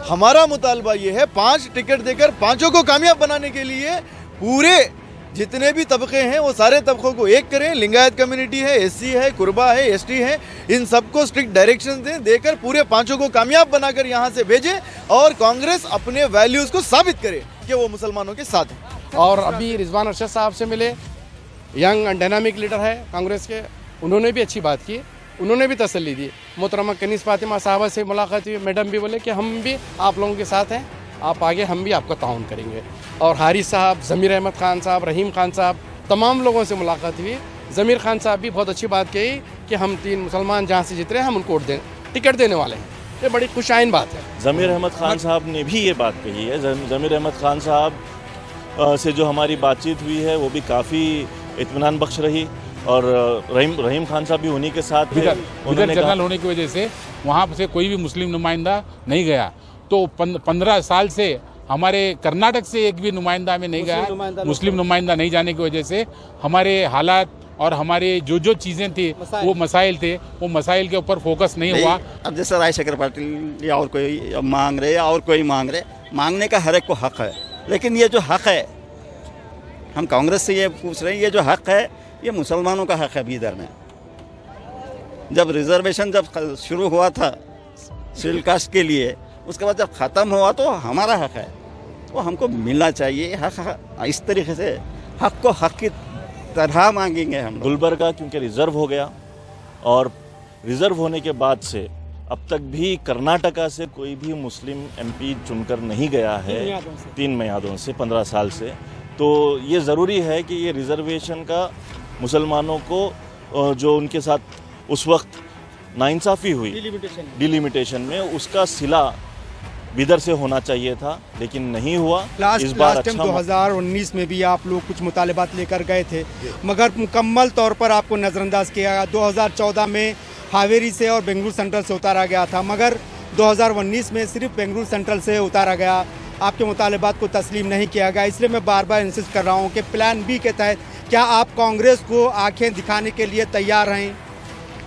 हमारा मुतालबा ये है 5 टिकट देकर 5 को कामयाब बनाने के लिए पूरे जितने भी तबके हैं वो सारे तबकों को एक करें। लिंगायत कम्युनिटी है, एससी है, कुर्बा है, एसटी है, इन सबको स्ट्रिक्ट डायरेक्शन देकर पूरे 5 को कामयाब बनाकर यहाँ से भेजें और कांग्रेस अपने वैल्यूज़ को साबित करे कि वो मुसलमानों के साथ है। और अभी रिजवान अरशद साहब से मिले, यंग एंड डायनामिक लीडर है कांग्रेस के, उन्होंने भी अच्छी बात की, उन्होंने भी तसल्ली दी। मोहतरमा कनीस फातिमा साहबा से मुलाकात हुई, मैडम भी बोले कि हम भी आप लोगों के साथ हैं, आप आगे, हम भी आपका ताउन करेंगे। और हारिस साहब, ज़मीर अहमद खान साहब, रहीम खान साहब, तमाम लोगों से मुलाकात हुई। ज़मीर खान साहब भी बहुत अच्छी बात कही कि हम 3 मुसलमान जहाँ से जीत रहे हैं हम उनको टिकट देने वाले हैं। ये बड़ी खुशाइन बात है। ज़मीर अहमद खान साहब ने भी ये बात कही है। ज़मीर अहमद खान साहब से जो हमारी बातचीत हुई है वो भी काफ़ी इत्मीनान बख्श रही और रहीम खान साहब भी उन्हीं के साथ उधर जनरल होने की वजह से वहाँ से कोई भी मुस्लिम नुमाइंदा नहीं गया। तो 15 साल से हमारे कर्नाटक से एक भी नुमाइंदा में नहीं गया। मुस्लिम नुमाइंदा नहीं जाने की वजह से हमारे हालात और हमारे जो चीज़ें थी वो मसाइल थे, वो मसाइल के ऊपर फोकस नहीं हुआ। अब जैसे राजशेखर पाटिल या और कोई मांग रहे या और कोई मांग रहे, मांगने का हर एक को हक है, लेकिन ये जो हक है, हम कांग्रेस से ये पूछ रहे हैं, ये जो हक है ये मुसलमानों का हक है। बीदर में जब रिजर्वेशन जब शुरू हुआ था शेड्यूल कास्ट के लिए, उसके बाद जब ख़त्म हुआ तो हमारा हक है, वो हमको मिलना चाहिए। हक इस तरीके से हक को हक की तरह मांगेंगे हम। गुलबर्गा क्योंकि रिज़र्व हो गया और रिज़र्व होने के बाद से अब तक भी कर्नाटका से कोई भी मुस्लिम एमपी चुनकर नहीं गया है 3 मियादों से 15 साल से। तो ये ज़रूरी है कि ये रिज़र्वेशन का मुसलमानों को जो उनके साथ उस वक्त नाइंसाफ़ी हुई डिलिमिटेशन में, उसका सिला बिदर से होना चाहिए था, लेकिन नहीं हुआ। इस बार लास्ट टाइम 2019 में भी आप लोग कुछ मुतालिबात लेकर गए थे, मगर मुकम्मल तौर पर आपको नज़रअंदाज किया गया। 2014 में हावेरी से और बेंगलुरु सेंट्रल से उतारा गया था, मगर 2019 में सिर्फ बेंगलुरु सेंट्रल से उतारा गया, आपके मुतालिबात को तस्लीम नहीं किया गया। इसलिए मैं बार बार इंसिस्ट कर रहा हूँ कि प्लान बी के तहत क्या आप कांग्रेस को आंखें दिखाने के लिए तैयार हैं?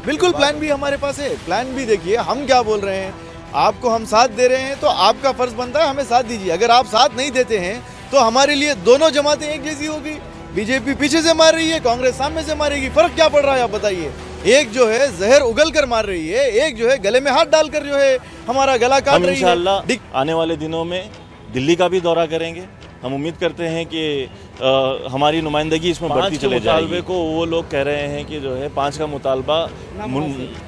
बिल्कुल, प्लान बी हमारे पास है। प्लान बी देखिए, हम क्या बोल रहे हैं, आपको हम साथ दे रहे हैं तो आपका फर्ज बनता है हमें साथ दीजिए। अगर आप साथ नहीं देते हैं तो हमारे लिए दोनों जमातें एक जैसी होगी। बीजेपी पीछे से मार रही है, कांग्रेस सामने से मारेगी, फर्क क्या पड़ रहा है आप बताइए? एक जो है जहर उगल कर मार रही है, एक जो है गले में हाथ डालकर जो है हमारा गला काट रही है। इंशाअल्लाह आने वाले दिनों में दिल्ली का भी दौरा करेंगे। हम उम्मीद करते हैं कि हमारी नुमाइंदगी इसमें बढ़ती चले जाएगी। मुतालबे को वो लोग कह रहे हैं कि जो है 5 का मुतालबा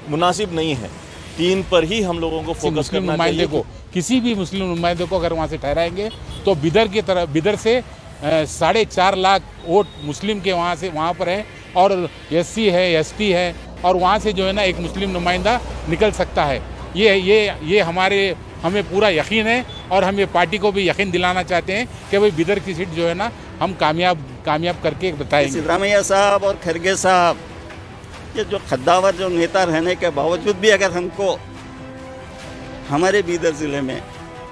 मुनासिब नहीं है, 3 पर ही हम लोगों को फोकस करना चाहिए। को किसी भी मुस्लिम नुमाइंदे को अगर वहाँ से ठहराएंगे तो बिदर से 4.5 लाख वोट मुस्लिम के वहाँ पर है और एससी है, एसटी है, और वहाँ से जो है ना एक मुस्लिम नुमाइंदा निकल सकता है। ये हमें पूरा यकीन है और हम ये पार्टी को भी यकीन दिलाना चाहते हैं कि भाई बिदर की सीट जो है ना हम कामयाब करके बताएंगे। सिद्धरामैया साहब और खरगे साहब, ये जो खद्दावर जो नेता रहने के बावजूद भी अगर हमको हमारे बीदर ज़िले में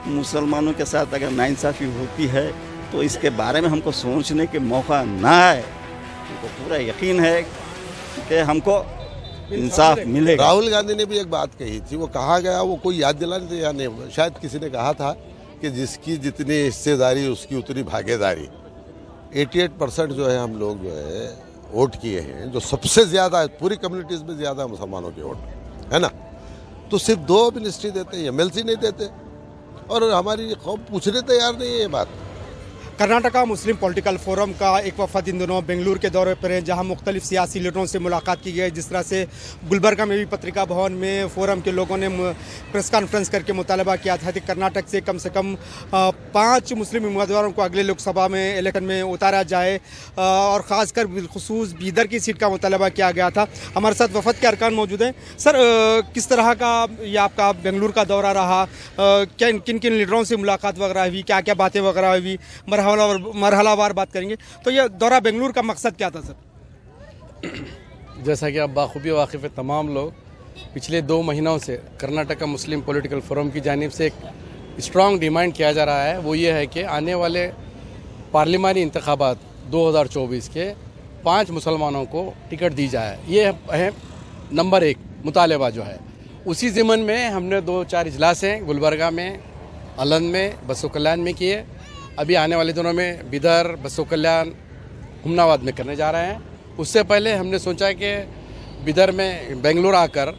मुसलमानों के साथ अगर नाइंसाफ़ी होती है तो इसके बारे में हमको सोचने के मौका ना आए। हमको पूरा यकीन है कि हमको इंसाफ मिलेगा। राहुल गांधी ने भी एक बात कही थी, वो कहा गया, वो कोई याद दिलाने थे या नहीं, शायद किसी ने कहा था कि जिसकी जितनी हिस्सेदारी उसकी उतनी भागीदारी। 88% जो है हम लोग जो है वोट किए हैं, जो सबसे ज़्यादा है पूरी कम्युनिटीज़ में, ज़्यादा मुसलमानों के वोट है ना। तो सिर्फ 2 मिनिस्ट्री देते हैं, MLC नहीं देते, और हमारी कौम पूछने तैयार नहीं है ये बात। कर्नाटका मुस्लिम पॉलिटिकल फोरम का एक वफद इन दिनों बेंगलुरु के दौरे पर है, जहां मुख्तलिफ सियासी लीडरों से मुलाकात की गई। जिस तरह से गुलबर्गा में भी पत्रिका भवन में फोरम के लोगों ने प्रेस कॉन्फ्रेंस करके मुतालबा किया था कि कर्नाटक से कम 5 मुस्लिम उम्मीदवारों को अगले लोकसभा में इलेक्शन में उतारा जाए, और ख़ासकर बिलखुसूस बीदर की सीट का मुतालबा किया गया था। हमारे साथ वफद के अरकान मौजूद हैं। सर, किस तरह का ये आपका बेंगलुरु का दौरा रहा? क्या किन किन लीडरों से मुलाकात वगैरह हुई, क्या क्या बातें वगैरह हुई? मरहलावार बात करेंगे। तो ये दौरा बेंगलुरु का मकसद क्या था सर? जैसा कि आप बाखूबी वाकिफ़ है, तमाम लोग पिछले 2 महीनों से कर्नाटका मुस्लिम पॉलिटिकल फोरम की जानिब से एक स्ट्रॉन्ग डिमांड किया जा रहा है। वो ये है कि आने वाले पार्लिमानी इंतखाबात 2024 के 5 मुसलमानों को टिकट दी जाए। ये है नंबर 1 मुतालबा जो है। उसी ज़िमन में हमने 2-4 इजलास हैं गुलबर्गा में अलंद में, बसो कल्याण में किए। अभी आने वाले दिनों में बिदर, बसो कल्याण, हुमनाबाद में करने जा रहे हैं। उससे पहले हमने सोचा कि बिदर में बेंगलुरु आकर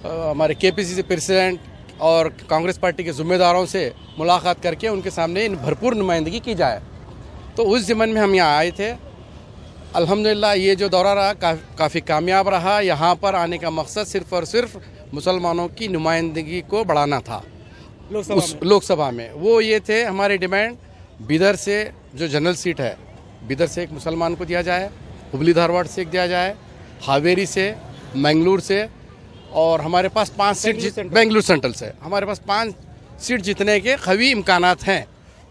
हमारे केपीसीसी प्रेसिडेंट और कांग्रेस पार्टी के ज़िम्मेदारों से मुलाकात करके उनके सामने भरपूर नुमाइंदगी की जाए। तो उस ज़िम्मन में हम यहाँ आए थे। अल्हम्दुलिल्लाह ये जो दौरा रहा काफ़ी कामयाब रहा। यहाँ पर आने का मकसद सिर्फ़ और सिर्फ मुसलमानों की नुमाइंदगी को बढ़ाना था लोकसभा में। वो ये थे हमारे डिमांड, बिदर से जो जनरल सीट है, बिदर से एक मुसलमान को दिया जाए, हुबली धारवाड़ से एक दिया जाए, हावेरी से, मैंगलोर से, और हमारे पास 5 सीट बेंगलुरु सेंट्रल से हमारे पास 5 सीट जीतने के कवी इम्कानात हैं।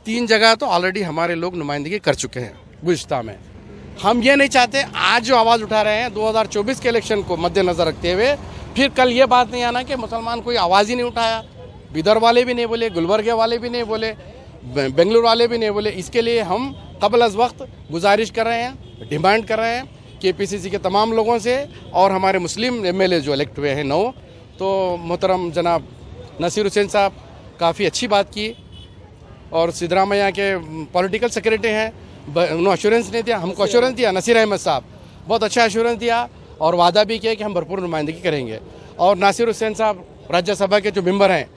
3 जगह तो ऑलरेडी हमारे लोग नुमाइंदगी कर चुके हैं गुज़िश्ता में। हम ये नहीं चाहते आज जो आवाज़ उठा रहे हैं 2024 के इलेक्शन को मद्देनज़र रखते हुए फिर कल ये बात नहीं आना कि मुसलमान कोई आवाज़ ही नहीं उठाया। बिदर वाले भी नहीं बोले, गुलबर्गे वाले भी नहीं बोले, बेंगलुरु वाले भी नहीं बोले। इसके लिए हम कबल अज़ वक्त गुजारिश कर रहे हैं, डिमांड कर रहे हैं केपीसीसी के तमाम लोगों से और हमारे मुस्लिम एमएलए जो इलेक्ट हुए हैं 9। तो मोहतरम जनाब नसीर हुसैन साहब काफ़ी अच्छी बात की और सिद्धरामैया के पॉलिटिकल सेक्रेटरी हैं, उन्होंने अश्योरेंस नहीं दिया, हमको अश्योरेंस दिया। नसीर अहमद साहब बहुत अच्छा अश्योरेंस दिया और वादा भी किया कि हम भरपूर नुमाइंदगी करेंगे। और नासिर हुसैन साहब राज्यसभा के जो मेंबर हैं,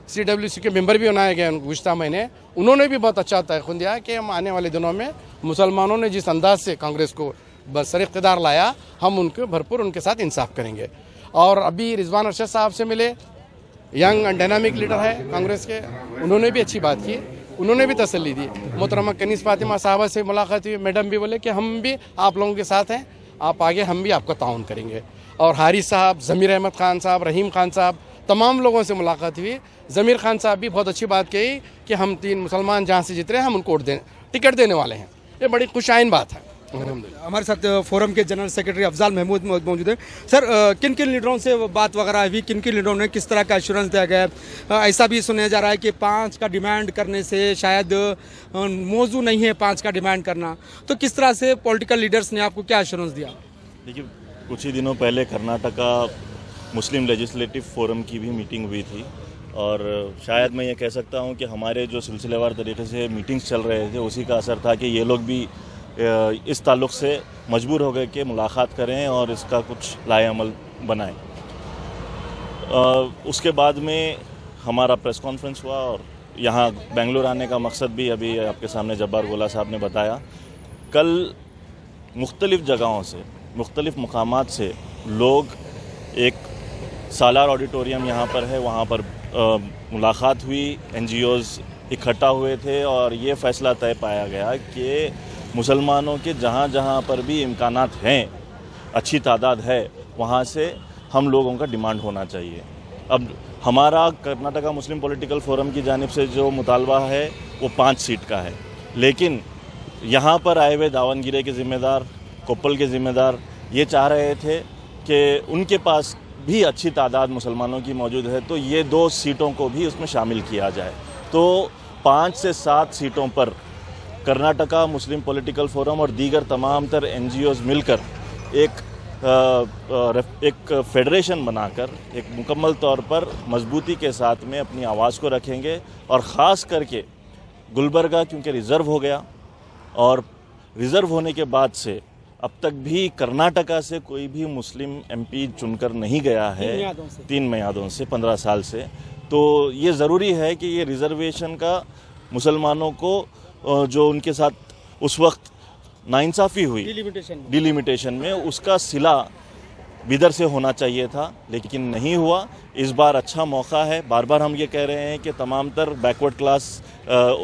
CWC के मेंबर भी बनाए गए गुज़िश्ता महीने, उन्होंने भी बहुत अच्छा तयक़ुन दिया कि हम आने वाले दिनों में मुसलमानों ने जिस अंदाज से कांग्रेस को बरसर इक़्तिदार लाया, हम उनके भरपूर उनके साथ इंसाफ करेंगे। और अभी रिजवान अरशद साहब से मिले, यंग एंड डायनामिक लीडर है कांग्रेस के, उन्होंने भी अच्छी बात की, उन्होंने भी तसल्ली दी। मोहतरमा कनीस फातिमा साहबा से मुलाकात हुई, मैडम भी बोले कि हम भी आप लोगों के साथ हैं, आप आगे, हम भी आपका ताउन करेंगे। और हारिस साहब, ज़मीर अहमद खान साहब, रहीम खान साहब, तमाम लोगों से मुलाकात हुई। ज़मीर खान साहब भी बहुत अच्छी बात कही कि हम 3 मुसलमान जहाँ से जीत रहे हैं हम उनको टिकट देने वाले हैं। ये बड़ी खुशाइन बात है। हमारे साथ फोरम के जनरल सेक्रेटरी अफजाल महमूद मौजूद है। सर, किन किन लीडरों से बात वगैरह हुई, किन किन लीडरों ने किस तरह का एश्योरेंस दिया गया? ऐसा भी सुना जा रहा है कि 5 का डिमांड करने से शायद मौजू नहीं है 5 का डिमांड करना, तो किस तरह से पॉलिटिकल लीडर्स ने आपको क्या एश्योरेंस दिया? देखिए, कुछ ही दिनों पहले कर्नाटका मुस्लिम लेजिस्लेटिव फोरम की भी मीटिंग हुई थी और शायद मैं ये कह सकता हूँ कि हमारे जो सिलसिलेवार तरीके से मीटिंग्स चल रहे थे उसी का असर था कि ये लोग भी इस ताल्लुक़ से मजबूर हो गए कि मुलाकात करें और इसका कुछ लाएअमल बनाएं। उसके बाद में हमारा प्रेस कॉन्फ्रेंस हुआ और यहाँ बेंगलुरु आने का मकसद भी अभी आपके सामने जब्बार गोला साहब ने बताया। कल मुख्तलिफ़ जगहों से, मुख्तलिफ़ मकामात से लोग, एक सालार ऑडिटोरियम यहाँ पर है, वहाँ पर मुलाकात हुई, NGOs इकट्ठा हुए थे और ये फ़ैसला तय पाया गया कि मुसलमानों के जहाँ जहाँ पर भी इम्कानात हैं, अच्छी तादाद है, वहाँ से हम लोगों का डिमांड होना चाहिए। अब हमारा कर्नाटका मुस्लिम पॉलिटिकल फोरम की जानिब से जो मुतालबा है वो 5 सीट का है, लेकिन यहाँ पर आए हुए दावनगिरे के ज़िम्मेदार, कोप्पल के ज़िम्मेदार ये चाह रहे थे कि उनके पास भी अच्छी तादाद मुसलमानों की मौजूद है, तो ये 2 सीटों को भी उसमें शामिल किया जाए। तो 5 से 7 सीटों पर कर्नाटका मुस्लिम पॉलिटिकल फोरम और दीगर तमाम तर NGOs मिलकर एक फेडरेशन बनाकर एक मुकम्मल तौर पर मजबूती के साथ में अपनी आवाज़ को रखेंगे। और ख़ास करके गुलबर्गा क्योंकि रिज़र्व हो गया और रिज़र्व होने के बाद से अब तक भी कर्नाटका से कोई भी मुस्लिम MP चुनकर नहीं गया है 3 मियादों से 15 साल से, तो ये ज़रूरी है कि ये रिज़र्वेशन का मुसलमानों को जो उनके साथ उस वक्त नाइंसाफ़ी हुई डिलिमिटेशन में, उसका सिला बिदर से होना चाहिए था, लेकिन नहीं हुआ। इस बार अच्छा मौका है। बार बार हम ये कह रहे हैं कि तमाम तर बैकवर्ड क्लास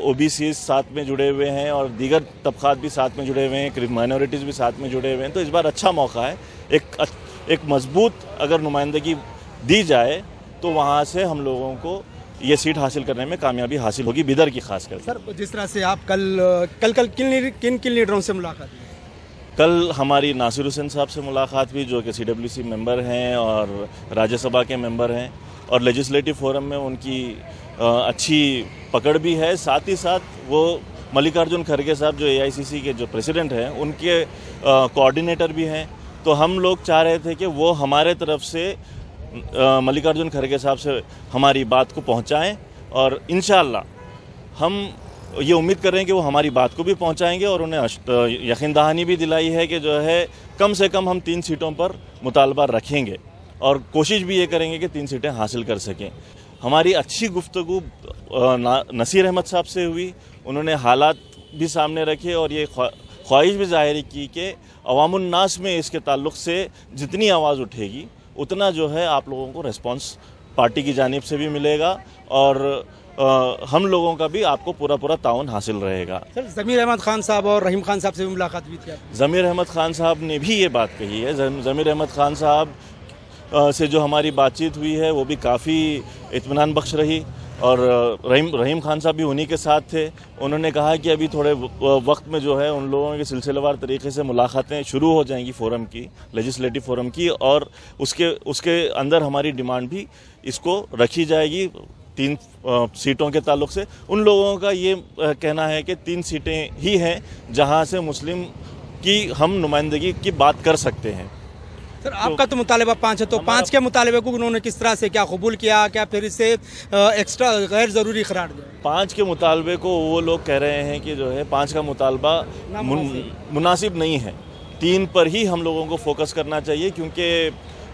OBCs साथ में जुड़े हुए हैं और दीगर तबक़ात भी साथ में जुड़े हुए हैं, माइनॉरिटीज़ भी साथ में जुड़े हुए हैं, तो इस बार अच्छा मौका है। एक मजबूत अगर नुमाइंदगी दी जाए तो वहाँ से हम लोगों को ये सीट हासिल करने में कामयाबी हासिल होगी, बिदर की खास कर। सर, जिस तरह से आप कल किन लीडरों से मुलाकात हुई? कल हमारी नासिर हुसैन साहब से मुलाकात हुई जो कि CWC मेंबर हैं और राज्यसभा के मेंबर हैं और लेजिस्लेटिव फोरम में उनकी अच्छी पकड़ भी है। साथ ही साथ वो मल्लिकार्जुन खड़गे साहब जो AICC के जो प्रेसिडेंट हैं उनके कोऑर्डिनेटर भी हैं। तो हम लोग चाह रहे थे कि वो हमारे तरफ से मल्लिकार्जुन खड़गे साहब से हमारी बात को पहुंचाएं और इंशाअल्लाह हम ये उम्मीद कर रहे हैं कि वो हमारी बात को भी पहुंचाएंगे और उन्हें यकीन दहानी भी दिलाई है कि जो है कम से कम हम 3 सीटों पर मुतालबा रखेंगे और कोशिश भी ये करेंगे कि 3 सीटें हासिल कर सकें। हमारी अच्छी गुफ्तगू नसीर अहमद साहब से हुई, उन्होंने हालात भी सामने रखे और ये ख्वाहिश भी जाहिर की कि अवामुन नास में इसके ताल्लुक़ से जितनी आवाज़ उठेगी उतना जो है आप लोगों को रिस्पांस पार्टी की जानिब से भी मिलेगा और हम लोगों का भी आपको पूरा ताउन हासिल रहेगा। सर, ज़मीर अहमद खान साहब और रहीम खान साहब से भी मुलाकात हुई थी? ज़मीर अहमद खान साहब ने भी ये बात कही है। ज़मीर अहमद खान साहब से जो हमारी बातचीत हुई है वो भी काफ़ी इत्मीनान बख्श रही और रहीम खान साहब भी उन्हीं के साथ थे। उन्होंने कहा कि अभी थोड़े वक्त में जो है उन लोगों के सिलसिलेवार तरीके से मुलाकातें शुरू हो जाएंगी फोरम की, लेजिस्लेटिव फोरम की, और उसके अंदर हमारी डिमांड भी इसको रखी जाएगी 3 सीटों के ताल्लुक से। उन लोगों का ये कहना है कि 3 सीटें ही हैं जहां से मुस्लिम की हम नुमाइंदगी की बात कर सकते हैं। सर, आपका तो मुतालबा 5 है, तो 5 के मुतालबे को उन्होंने किस तरह से क्या कबूल किया, क्या फिर इसे एक्स्ट्रा गैर ज़रूरी करार दिया? 5 के मुतालबे को वो लोग कह रहे हैं कि जो है 5 का मुतालबा मुनासिब नहीं है, 3 पर ही हम लोगों को फोकस करना चाहिए, क्योंकि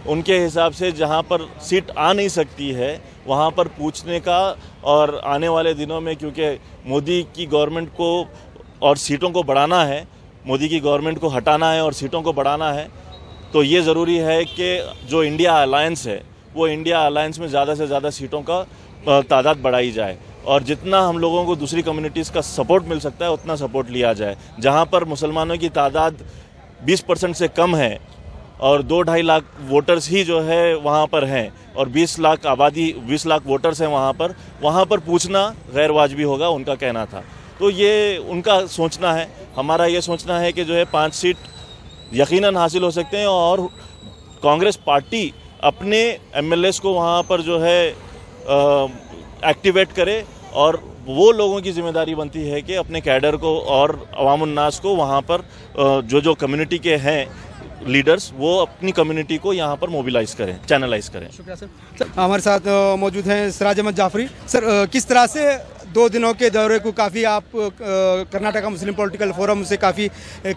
उनके हिसाब से जहां पर सीट आ नहीं सकती है वहां पर पूछने का, और आने वाले दिनों में क्योंकि मोदी की गवर्नमेंट को और सीटों को बढ़ाना है, मोदी की गवर्नमेंट को हटाना है और सीटों को बढ़ाना है, तो ये ज़रूरी है कि जो इंडिया अलायंस है वो इंडिया अलायंस में ज़्यादा से ज़्यादा सीटों का तादाद बढ़ाई जाए और जितना हम लोगों को दूसरी कम्युनिटीज़ का सपोर्ट मिल सकता है उतना सपोर्ट लिया जाए। जहाँ पर मुसलमानों की तादाद 20% से कम है और 2-2.5 लाख वोटर्स ही जो है वहाँ पर हैं और 20 लाख आबादी 20 लाख वोटर्स हैं वहाँ पर पूछना गैर वाजिबी होगा, उनका कहना था। तो ये उनका सोचना है, हमारा ये सोचना है कि जो है 5 सीट यकीनन हासिल हो सकते हैं और कांग्रेस पार्टी अपने एमएलएस को वहाँ पर जो है एक्टिवेट करे और वो लोगों की जिम्मेदारी बनती है कि अपने कैडर को और अवामुन नास को वहाँ पर जो कम्युनिटी के हैं लीडर्स वो अपनी कम्युनिटी को यहाँ पर मोबिलाइज करें, चैनलाइज करें। शुक्रिया सर। हमारे साथ मौजूद हैं सिराज अहमद जाफरी। सर, किस तरह से 2 दिनों के दौरे को काफ़ी आप कर्नाटका मुस्लिम पॉलिटिकल फोरम से काफ़ी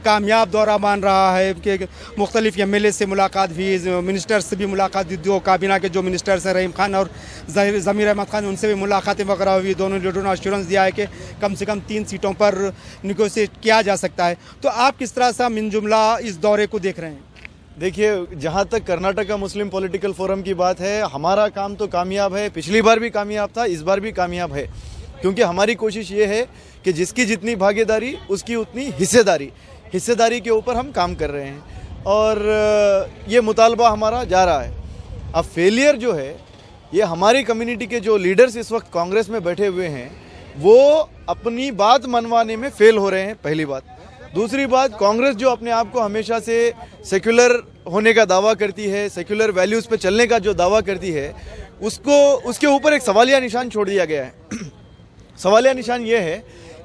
कामयाब दौरा मान रहा है कि मुख्तलिफ MLA से मुलाकात हुई, मिनिस्टर्स से भी मुलाकात हुई, 2 काबीना के जो मिनिस्टर्स हैं रहीम खान और ज़मीर अहमद खान, उनसे भी मुलाकातें वगैरह हुई। दोनों लीडरों ने एश्योरेंस दिया है कि कम से कम 3 सीटों पर निगोशिएट किया जा सकता है। तो आप किस तरह से मिन जुमला इस दौरे को देख रहे हैं? देखिए, जहाँ तक कर्नाटका मुस्लिम पॉलिटिकल फोरम की बात है, हमारा काम तो कामयाब है, पिछली बार भी कामयाब था, इस बार भी कामयाब है, क्योंकि हमारी कोशिश ये है कि जिसकी जितनी भागीदारी उसकी उतनी हिस्सेदारी के ऊपर हम काम कर रहे हैं और ये मुतालबा हमारा जा रहा है। अब फेलियर जो है ये हमारी कम्युनिटी के जो लीडर्स इस वक्त कांग्रेस में बैठे हुए हैं वो अपनी बात मनवाने में फेल हो रहे हैं, पहली बात। दूसरी बात, कांग्रेस जो अपने आप को हमेशा से सेक्युलर होने का दावा करती है, सेक्युलर वैल्यूज़ पे चलने का जो दावा करती है, उसके ऊपर एक सवालिया निशान छोड़ दिया गया है। सवालिया निशान ये है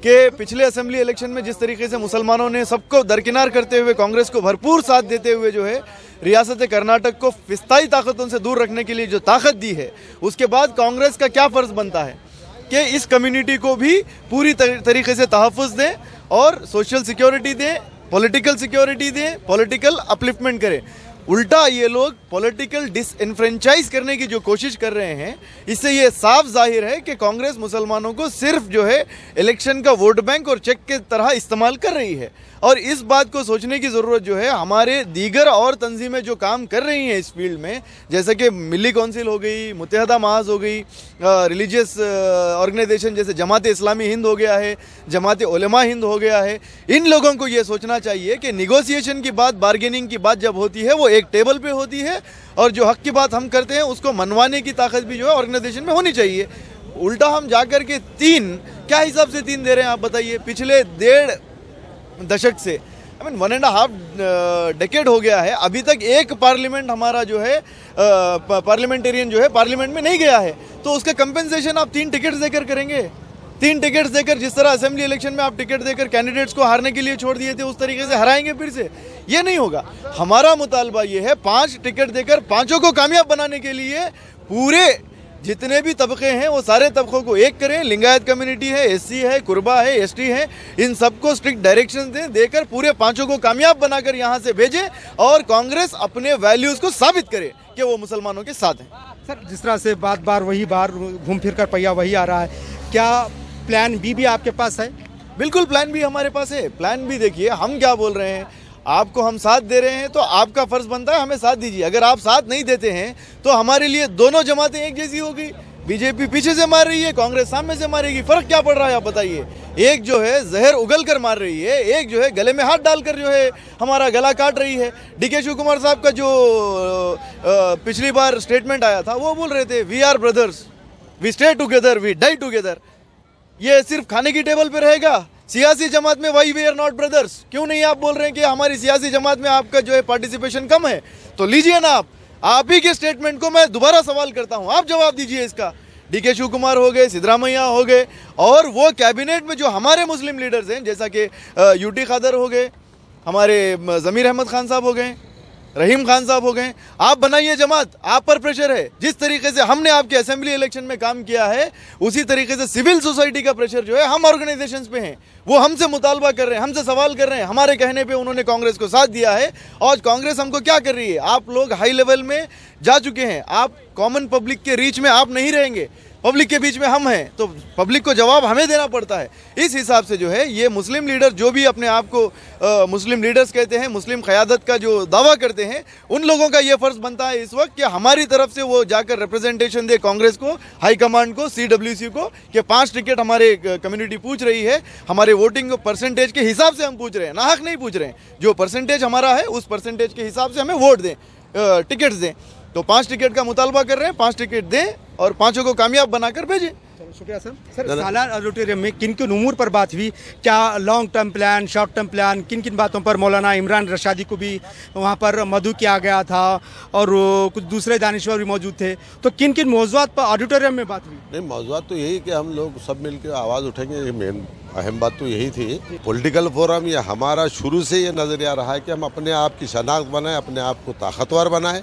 कि पिछले असेंबली इलेक्शन में जिस तरीके से मुसलमानों ने सबको दरकिनार करते हुए कांग्रेस को भरपूर साथ देते हुए जो है रियासत कर्नाटक को फिस्ताई ताकतों से दूर रखने के लिए जो ताकत दी है, उसके बाद कांग्रेस का क्या फ़र्ज़ बनता है कि इस कम्युनिटी को भी पूरी तरीके से तहफ़्फ़ुज़ दें और सोशल सिक्योरिटी दें, पॉलिटिकल सिक्योरिटी दें, पॉलिटिकल अपलिफ्टमेंट करें। उल्टा ये लोग पॉलिटिकल डिसइनफ्रेंचाइज करने की जो कोशिश कर रहे हैं, इससे ये साफ जाहिर है कि कांग्रेस मुसलमानों को सिर्फ जो है इलेक्शन का वोट बैंक और चेक के तरह इस्तेमाल कर रही है। और इस बात को सोचने की ज़रूरत जो है हमारे दीगर और तंजीमें जो काम कर रही हैं इस फील्ड में, जैसे कि मिली कौंसिल हो गई, मुत्तहदा महाज हो गई, रिलीजियस ऑर्गेनाइजेशन जैसे जमात इस्लामी हिंद हो गया है, जमात उलमा हिंद हो गया है, इन लोगों को ये सोचना चाहिए कि निगोसिएशन की बात, बार्गेनिंग की बात जब होती है वो एक टेबल पे होती है और जो हक की बात हम करते हैं उसको मनवाने की ताकत भी जो है ऑर्गेनाइजेशन में होनी चाहिए। उल्टा हम जाकर के 3 क्या हिसाब से 3 दे रहे हैं आप बताइए? पिछले 1.5 दशक से, I mean 1.5 डेकेड हो गया है, अभी तक एक पार्लियामेंट हमारा जो है पार्लियामेंटेरियन जो है पार्लियामेंट में नहीं गया है, तो उसका कंपेंसेशन आप 3 टिकट्स देकर करेंगे? 3 टिकट्स देकर, जिस तरह असेंबली इलेक्शन में आप टिकट देकर कैंडिडेट्स को हारने के लिए छोड़ दिए थे, उस तरीके से हराएंगे फिर से? ये नहीं होगा। हमारा मुतालबा ये है 5 टिकट देकर 5 को कामयाब बनाने के लिए पूरे जितने भी तबके हैं वो सारे तबकों को एक करें। लिंगायत कम्युनिटी है, एससी है, कुर्बा है, एसटी है, इन सबको स्ट्रिक्ट डायरेक्शन देकर पूरे पांचों को कामयाब बनाकर यहाँ से भेजें और कांग्रेस अपने वैल्यूज को साबित करे कि वो मुसलमानों के साथ हैं। सर, जिस तरह से बार वही बार घूम फिर कर पहिया वही आ रहा है, क्या प्लान बी भी आपके पास है? बिल्कुल प्लान बी हमारे पास है। प्लान बी देखिए, हम क्या बोल रहे हैं, आपको हम साथ दे रहे हैं तो आपका फर्ज बनता है हमें साथ दीजिए। अगर आप साथ नहीं देते हैं तो हमारे लिए दोनों जमातें एक जैसी होगी। बीजेपी पीछे से मार रही है, कांग्रेस सामने से मारेगी, फर्क क्या पड़ रहा है आप बताइए। एक जो है जहर उगल कर मार रही है, एक जो है गले में हाथ डालकर जो है हमारा गला काट रही है। डीके शिव कुमार साहब का जो पिछली बार स्टेटमेंट आया था वो बोल रहे थे we are brothers, we stay together, we die together. ये सिर्फ खाने की टेबल पे रहेगा? सियासी जमात में why we are not brothers क्यों नहीं आप बोल रहे हैं कि हमारी सियासी जमात में आपका जो है पार्टिसिपेशन कम है? तो लीजिए ना आप ही के स्टेटमेंट को मैं दोबारा सवाल करता हूं, आप जवाब दीजिए इसका। डीके शिव कुमार हो गए, सिद्धरामैया हो गए और वो कैबिनेट में जो हमारे मुस्लिम लीडर्स हैं जैसा कि यूटी खादर हो गए, हमारे ज़मीर अहमद खान साहब हो गए, रहीम खान साहब हो गए, आप बनाइए जमात, आप पर प्रेशर है। जिस तरीके से हमने आपके असेंबली इलेक्शन में काम किया है उसी तरीके से सिविल सोसाइटी का प्रेशर जो है हम ऑर्गेनाइजेशंस पे हैं, वो हमसे मुतालबा कर रहे हैं, हमसे सवाल कर रहे हैं। हमारे कहने पे उन्होंने कांग्रेस को साथ दिया है और कांग्रेस हमको क्या कर रही है, आप लोग हाई लेवल में जा चुके हैं, आप कॉमन पब्लिक के रीच में आप नहीं रहेंगे, पब्लिक के बीच में हम हैं, तो पब्लिक को जवाब हमें देना पड़ता है। इस हिसाब से जो है ये मुस्लिम लीडर जो भी अपने आप को मुस्लिम लीडर्स कहते हैं, मुस्लिम क़यादत का जो दावा करते हैं, उन लोगों का ये फ़र्ज़ बनता है इस वक्त कि हमारी तरफ से वो जाकर रिप्रेजेंटेशन दे कांग्रेस को, हाईकमांड को, CWC को कि 5 टिकट हमारे कम्युनिटी पूछ रही है, हमारे वोटिंग परसेंटेज के हिसाब से हम पूछ रहे हैं, नाहक नहीं पूछ रहे हैं। जो परसेंटेज हमारा है उस परसेंटेज के हिसाब से हमें वोट दें, टिकट्स दें। तो 5 टिकट का मुतालबा कर रहे हैं, 5 टिकट दें और पांचों को कामयाब बनाकर भेजें। शुक्रिया सर। सर, सालाना ऑडिटोरियम में किन किन उमूर पर बात हुई? क्या long term plan, short term plan, किन किन बातों पर? मौलाना इमरान रशादी को भी वहाँ पर मदऊ किया गया था और कुछ दूसरे दानिश्वर भी मौजूद थे, तो किन किन मौज़ूआत पर ऑडिटोरियम में बात हुई? नहीं, मौज़ूआत तो यही कि हम लोग सब मिलकर आवाज़ उठेंगे, ये मेन अहम बात तो यही थी। पॉलिटिकल फोरम ये हमारा शुरू से ये नज़रिया रहा है कि हम अपने आप की शनाख्त बनाएं, अपने आप को ताकतवर बनाएं,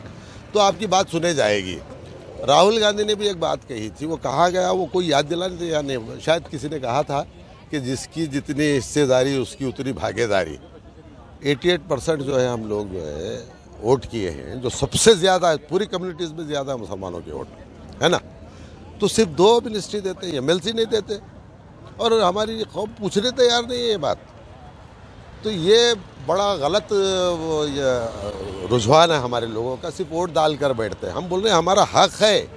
तो आपकी बात सुने जाएगी। राहुल गांधी ने भी एक बात कही थी, वो कहा गया, वो कोई याद दिलाने थे या नहीं, शायद किसी ने कहा था कि जिसकी जितनी हिस्सेदारी उसकी उतनी भागीदारी। 88% जो है हम लोग जो है वोट किए हैं, जो सबसे ज़्यादा है पूरी कम्युनिटीज़ में, ज़्यादा मुसलमानों के वोट है ना। तो सिर्फ 2 मिनिस्ट्री देते हैं, MLC नहीं देते और हमारी कौम पूछने तैयार नहीं है ये बात। तो ये बड़ा गलत रुझान है हमारे लोगों का, सिर्फ वोट डाल कर बैठते हैं। हम बोल रहे हैं हमारा हक है,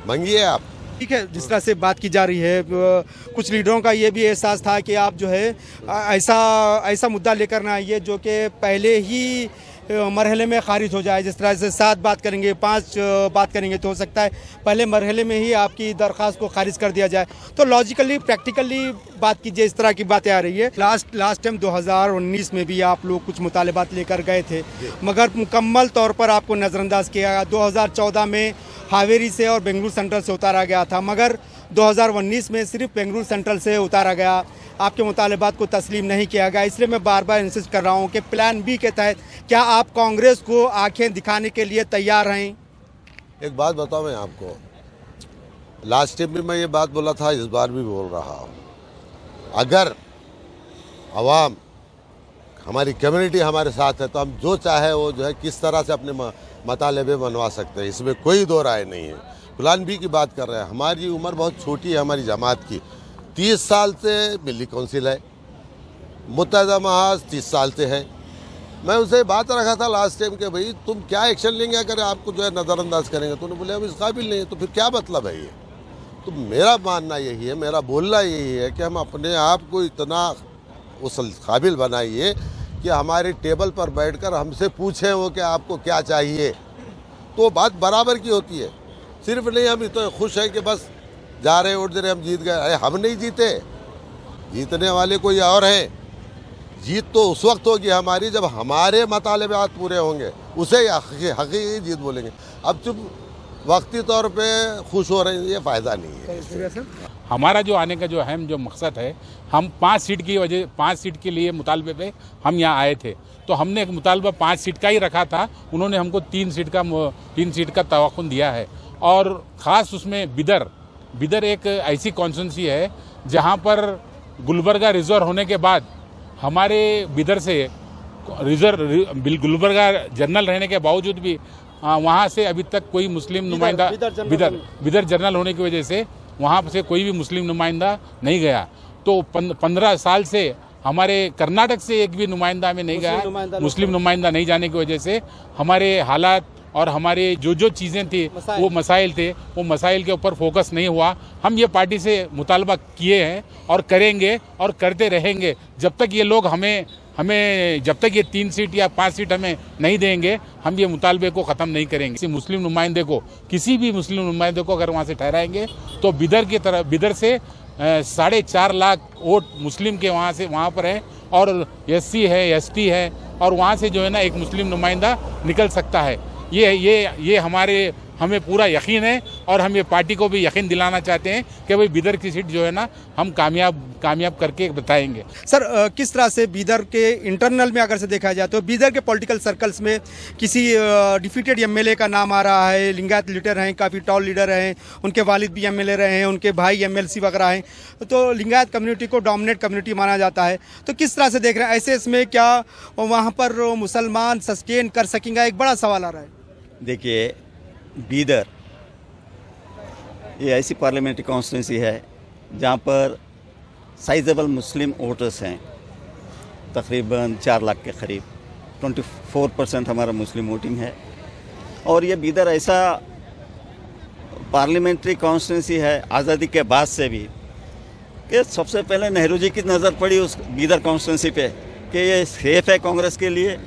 मांगिए आप। ठीक है, जिस तरह से बात की जा रही है, कुछ लीडरों का ये भी एहसास था कि आप जो है ऐसा मुद्दा लेकर ना आइए जो कि पहले ही मरहले में खारिज हो जाए। जिस तरह से 7 बात करेंगे, 5 बात करेंगे, तो हो सकता है पहले मरहले में ही आपकी दरख्वास्त को खारिज कर दिया जाए। तो लॉजिकली, प्रैक्टिकली बात कीजिए, इस तरह की बातें आ रही है। लास्ट टाइम 2019 में भी आप लोग कुछ मुतालिबात लेकर गए थे, मगर मुकम्मल तौर पर आपको नज़रअंदाज किया गया। 2014 में हावेरी से और बेंगलुरु सेंट्रल से उतारा गया था, मगर 2019 में सिर्फ बेंगलुरु सेंट्रल से उतारा गया, आपके मुतालिबात को तस्लीम नहीं किया गया। इसलिए मैं बार बार इंसिस्ट कर रहा हूँ कि प्लान बी के तहत क्या आप कांग्रेस को आंखें दिखाने के लिए तैयार हैं? एक बात बताऊँ मैं आपको, लास्ट टाइम भी मैं ये बात बोला था, इस बार भी बोल रहा हूँ, अगर अवाम, हमारी कम्युनिटी हमारे साथ है तो हम जो चाहे वो जो है किस तरह से अपने मतालबे बनवा सकते हैं, इसमें कोई दो राय नहीं है। प्लान बी की बात कर रहे हैं। हमारी उम्र बहुत छोटी है, हमारी जमात की 30 साल से मिली काउंसिल है, मुत्तहदा महाज 30 साल से है। मैं उसे बात रखा था लास्ट टाइम कि भाई तुम क्या एक्शन लेंगे अगर आपको जो है नज़रअंदाज करेंगे, तो उन्होंने बोले हम इस काबिल नहीं है, तो फिर क्या मतलब है ये। तो मेरा मानना यही है, मेरा बोलना यही है कि हम अपने आप को इतना उस काबिल बनाइए कि हमारे टेबल पर बैठकर हमसे पूछें वो कि आपको क्या चाहिए, तो बात बराबर की होती है। सिर्फ नहीं हम इतना खुश हैं कि बस जा रहे वोट दे रहे, हम जीत गए। अरे हम नहीं जीते, जीतने वाले कोई और हैं। जीत तो उस वक्त होगी हमारी जब हमारे मतालिबात पूरे होंगे, उसे हकीकी जीत बोलेंगे। अब चुप वक्ती तौर पे खुश हो रहे हैं, ये फ़ायदा नहीं है। हमारा जो आने का जो अहम जो मकसद है, हम 5 सीट के लिए मुतालबे पे हम यहाँ आए थे, तो हमने मुतालबा 5 सीट का ही रखा था। उन्होंने हमको 3 सीट का तवक्कुन दिया है और ख़ास उसमें बिदर एक ऐसी कॉन्स्टिट्यूंसी है जहां पर गुलबर्गा रिजर्व होने के बाद हमारे बिदर से गुलबर्गा जनरल रहने के बावजूद भी वहाँ से अभी तक कोई मुस्लिम नुमाइंदा बिदर जनरल होने की वजह से वहाँ से कोई भी मुस्लिम नुमाइंदा नहीं गया। तो 15 साल से हमारे कर्नाटक से एक भी नुमाइंदा में नहीं गया। मुस्लिम नुमाइंदा नहीं जाने की वजह से हमारे हालात और हमारे जो चीज़ें थी वो मसाइल थे, वो मसाइल के ऊपर फोकस नहीं हुआ। हम ये पार्टी से मुतालबा किए हैं और करेंगे और करते रहेंगे जब तक ये लोग हमें जब तक ये 3 सीट या 5 सीट हमें नहीं देंगे, हम ये मुतालबे को ख़त्म नहीं करेंगे। किसी भी मुस्लिम नुमाइंदे को अगर वहाँ से ठहराएंगे तो बिदर से 4.5 लाख वोट मुस्लिम के वहाँ पर हैं और SC है, ST है और वहाँ से जो है ना एक मुस्लिम नुमाइंदा निकल सकता है। ये हमें पूरा यकीन है और हम ये पार्टी को भी यकीन दिलाना चाहते हैं कि भाई बिदर की सीट जो है ना हम कामयाब करके बताएंगे। सर, किस तरह से बिदर के इंटरनल में अगर से देखा जाए तो बिदर के पॉलिटिकल सर्कल्स में किसी डिफीटेड MLA का नाम आ रहा है। लिंगायत लीडर हैं, काफ़ी टॉल लीडर हैं, उनके वालिद भी MLA रहे हैं, उनके भाई MLC वगैरह हैं, तो लिंगायत कम्युनिटी को डोमिनेट कम्युनिटी माना जाता है। तो किस तरह से देख रहे हैं ऐसे इसमें क्या वहाँ पर मुसलमान सस्टेन कर सकेंगे, एक बड़ा सवाल आ रहा है। देखिए, बीदर ये ऐसी पार्लियामेंट्री कॉन्स्टिट्यूंसी है जहाँ पर साइजेबल मुस्लिम वोटर्स हैं, तकरीबन 4 लाख के करीब। 24% हमारा मुस्लिम वोटिंग है और ये बीदर ऐसा पार्लियामेंट्री कॉन्स्टिट्यूंसी है आज़ादी के बाद से भी कि सबसे पहले नेहरू जी की नज़र पड़ी उस बीदर कॉन्स्टिट्यूंसी पे कि ये सेफ़ है कांग्रेस के लिए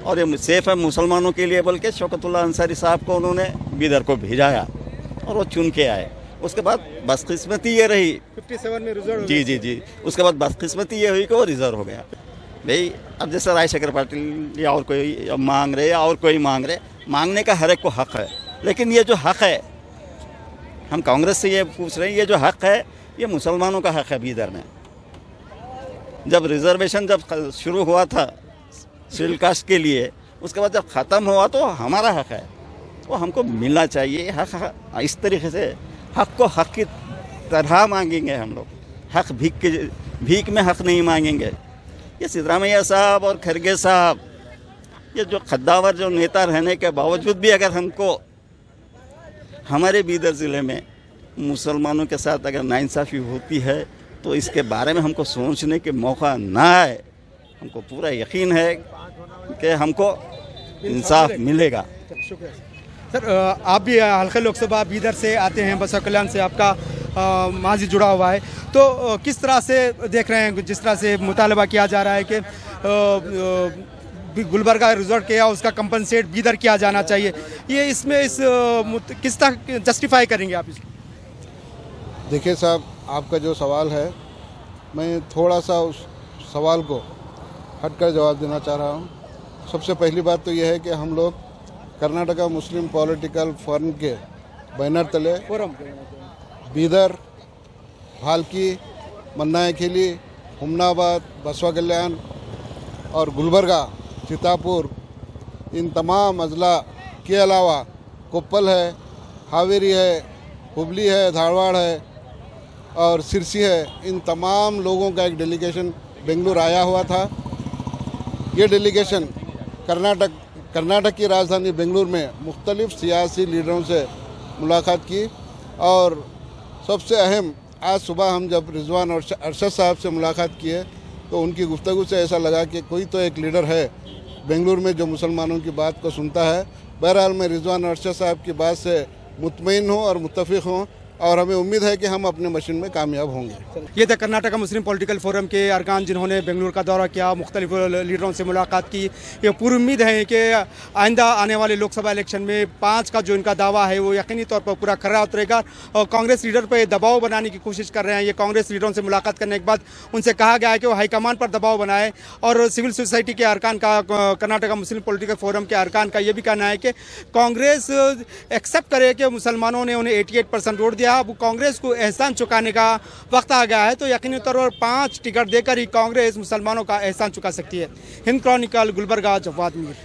और ये सेफ है मुसलमानों के लिए, बल्कि शौकतुल्लाह अंसारी साहब को उन्होंने बिदर को भेजाया और वो चुन के आए। उसके बाद बदकिस्मती ये रही 57 में रिजर्व जी उसके बाद बदकिस्मती ये हुई कि वो रिजर्व हो गया। भाई अब जैसे राजशेखर पाटिल या और कोई मांग रहे या और कोई मांग रहे, मांगने का हर एक को हक़ है, लेकिन ये जो हक़ है हम कांग्रेस से ये पूछ रहे हैं, ये जो हक़ है ये मुसलमानों का हक़ है। बिदर में जब रिजर्वेशन जब शुरू हुआ था शेड्यूल कास्ट के लिए, उसके बाद जब ख़त्म हुआ तो हमारा हक़ है, वो हमको मिलना चाहिए। हक़ इस तरीके से हक़ को हक़ की तरह मांगेंगे हम लोग, हक़ भीख में हक़ नहीं मांगेंगे। ये सिद्धरामैया साहब और खरगे साहब ये जो खद्दावर जो नेता रहने के बावजूद भी अगर हमको हमारे बीदर ज़िले में मुसलमानों के साथ अगर नाइंसाफ़ी होती है तो इसके बारे में हमको सोचने के मौका ना आए। हमको पूरा यकीन है कि हमको इंसाफ मिलेगा। शुक्रिया सर। आप भी हल्का लोकसभा बीदर से आते हैं, बसवा कल्याण से आपका माजी जुड़ा हुआ है, तो किस तरह से देख रहे हैं जिस तरह से मुतालबा किया जा रहा है कि गुलबर्गा रिजॉर्ट किया उसका कंपनसेट बीदर किया जाना चाहिए, ये इसमें किस तरह जस्टिफाई करेंगे आप इसको? देखिए साहब, आपका जो सवाल है मैं थोड़ा सा उस सवाल को हटकर जवाब देना चाह रहा हूँ। सबसे पहली बात तो यह है कि हम लोग कर्नाटका मुस्लिम पॉलिटिकल फोरम के बैनर तले बीदर, भालकी, मन्नायखेली, हुमनाबाद, बसवा कल्याण और गुलबर्गा, चितापुर, इन तमाम अजला के अलावा कोप्पल है, हावेरी है, हुबली है, धारवाड़ है और सिरसी है, इन तमाम लोगों का एक डेलीगेशन बेंगलुरु आया हुआ था। ये डेलीगेशन कर्नाटक की राजधानी बेंगलुरु में मुख्तलिफ सियासी लीडरों से मुलाकात की और सबसे अहम आज सुबह हम जब रिजवान और अरशद साहब से मुलाकात किए तो उनकी गुफ्तगू से ऐसा लगा कि कोई तो एक लीडर है बेंगलुरु में जो मुसलमानों की बात को सुनता है। बहरहाल मैं रिजवान और अरशद साहब की बात से मुतमईन हूँ और मुत्तफ़िक़ हूँ और हमें उम्मीद है कि हम अपने मिशन में कामयाब होंगे। ये था कर्नाटका मुस्लिम पॉलिटिकल फोरम के अरकान जिन्होंने बेंगलुरु का दौरा किया, मुख्तलिफ लीडरों से मुलाकात की। ये पूरी उम्मीद है कि आइंदा आने वाले लोकसभा इलेक्शन में 5 का जो इनका दावा है वो यकीनी तौर पर पूरा खरा उतरेगा। और कांग्रेस लीडर पर दबाव बनाने की कोशिश कर रहे हैं। ये कांग्रेस लीडरों से मुलाकात करने के बाद उनसे कहा गया है कि वो हाईकमान पर दबाव बनाए और सिविल सोसाइटी के अरकान का, कर्नाटका मुस्लिम पॉलिटिकल फोरम के अरकान का ये भी कहना है कि कांग्रेस एक्सेप्ट करे कि मुसलमानों ने उन्हें 88% वोट दिया, अब कांग्रेस को एहसान चुकाने का वक्त आ गया है। तो यकीनी तौर पर 5 टिकट देकर ही कांग्रेस मुसलमानों का एहसान चुका सकती है। हिंद क्रॉनिकल, गुलबर्गा, जवाद मीर।